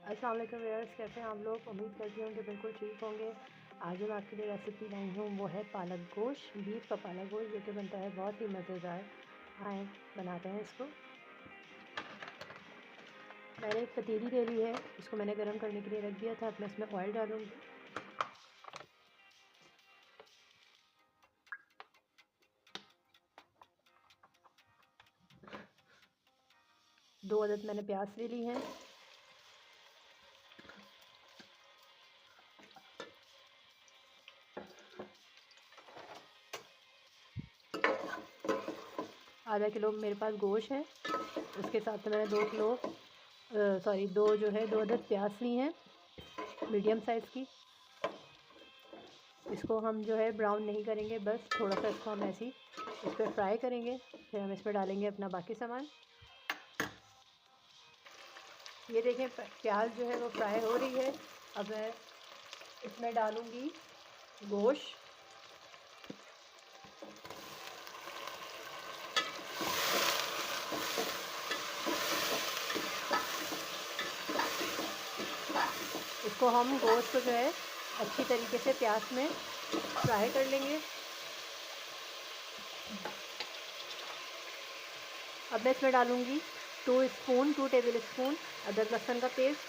अस्सलाम वालेकुम व्यूअर्स, कैसे हैं आप लोग। उम्मीद करती हूँ कि बिल्कुल ठीक होंगे। आज मैं आपके लिए रेसिपी लाई हूँ, वो है पालक गोश्त, बीफ का पालक गोश्त, जो कि बनता है बहुत ही मज़ेदार। आए बनाते हैं इसको। मैंने एक पतीली ले ली है, इसको मैंने गर्म करने के लिए रख दिया था। अब मैं इसमें ऑयल डालूँगी। दो अदद मैंने प्याज ले ली हैं। आधा किलो मेरे पास गोश्त है, उसके साथ मैंने 2 अदद प्याज ली हैं, मीडियम साइज़ की। इसको हम जो है ब्राउन नहीं करेंगे, बस थोड़ा सा इसको हम ऐसे ही इस पर फ्राई करेंगे। फिर हम इसमें डालेंगे अपना बाकी सामान। ये देखें, प्याज जो है वो फ्राई हो रही है। अब मैं इसमें डालूँगी गोश्त। इसको हम गोश्त को जो है अच्छी तरीके से प्याज में फ्राई कर लेंगे। अब मैं इसमें डालूँगी 2 टेबल स्पून अदरक लहसुन का पेस्ट।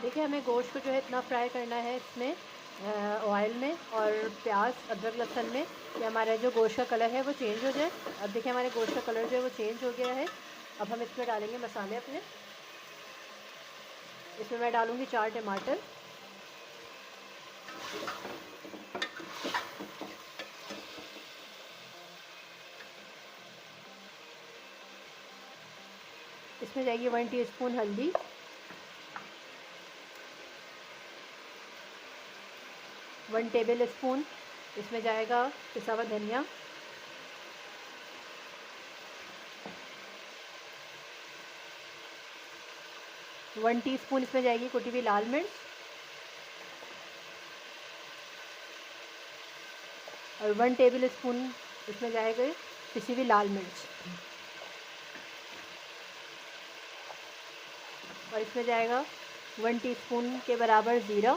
देखिए, हमें गोश्त को जो है इतना फ्राई करना है इसमें ऑयल में और प्याज अदरक लहसुन में, कि हमारा जो गोश्त का कलर है वो चेंज हो जाए। अब देखिए, हमारे गोश्त का कलर जो है वो चेंज हो गया है। अब हम इसमें डालेंगे मसाले अपने। इसमें मैं डालूँगी 4 टमाटर, इसमें जाएगी 1 टीस्पून हल्दी, 1 टेबल स्पून इसमें जाएगा पिसा हुआ धनिया, 1 टीस्पून इसमें जाएगी कुटी हुई लाल मिर्च, और 1 टेबल स्पून इसमें जाएगा पिसी हुई लाल मिर्च, और इसमें जाएगा 1 टीस्पून के बराबर ज़ीरा,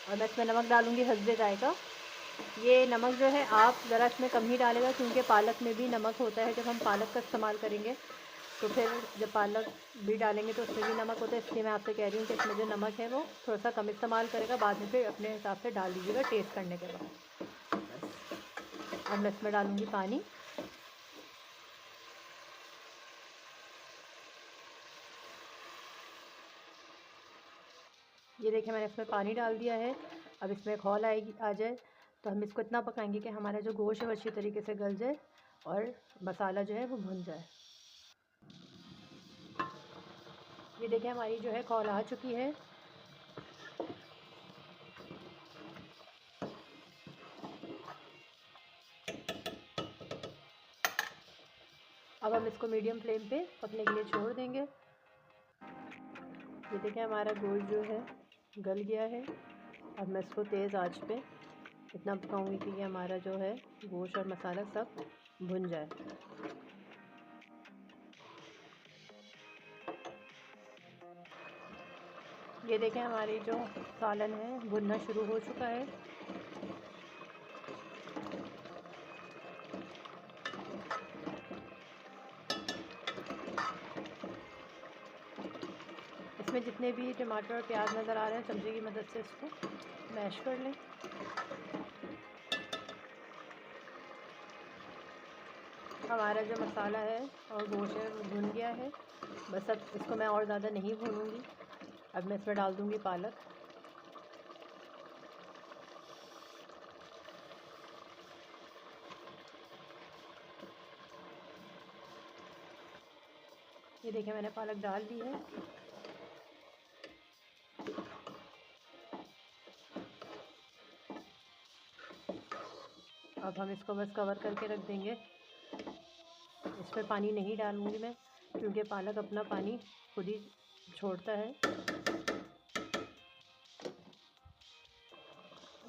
और मैं इसमें नमक डालूँगी हस्बे जायका। ये नमक जो है आप ज़रा इसमें कम ही डालेगा, क्योंकि पालक में भी नमक होता है। जब हम पालक का इस्तेमाल करेंगे तो फिर जब पालक भी डालेंगे तो उसमें भी नमक होता है। इसलिए मैं आपसे कह रही हूँ कि इसमें जो नमक है वो थोड़ा सा कम इस्तेमाल करेगा, बाद में फिर अपने हिसाब से डाल दीजिएगा टेस्ट करने के बाद। बस अब मैं इसमें डालूँगी पानी। ये देखिए, मैंने इसमें पानी डाल दिया है। अब इसमें खौल आ जाए तो हम इसको इतना पकाएंगे कि हमारा जो गोश्त है वो अच्छी तरीके से गल जाए और मसाला जो है वो भुन जाए। ये देखिए, हमारी जो है खौल आ चुकी है। अब हम इसको मीडियम फ्लेम पे पकने के लिए छोड़ देंगे। ये देखिए, हमारा गोश्त जो है गल गया है। अब मैं इसको तेज़ आंच पे इतना पकाऊंगी कि ये हमारा जो है गोश्त और मसाला सब भुन जाए। ये देखें, हमारी जो सालन है भुनना शुरू हो चुका है। इसमें जितने भी टमाटर और प्याज नज़र आ रहे हैं, चमचे की मदद से इसको मैश कर लें। हमारा जो मसाला है और गोश्त है वो भुन गया है। बस अब इसको मैं और ज़्यादा नहीं भूनूंगी। अब मैं इसमें डाल दूंगी पालक। ये देखिए, मैंने पालक डाल दी है। अब हम इसको बस कवर करके रख देंगे। इसमें पानी नहीं डालूंगी मैं, क्योंकि पालक अपना पानी खुद ही छोड़ता है।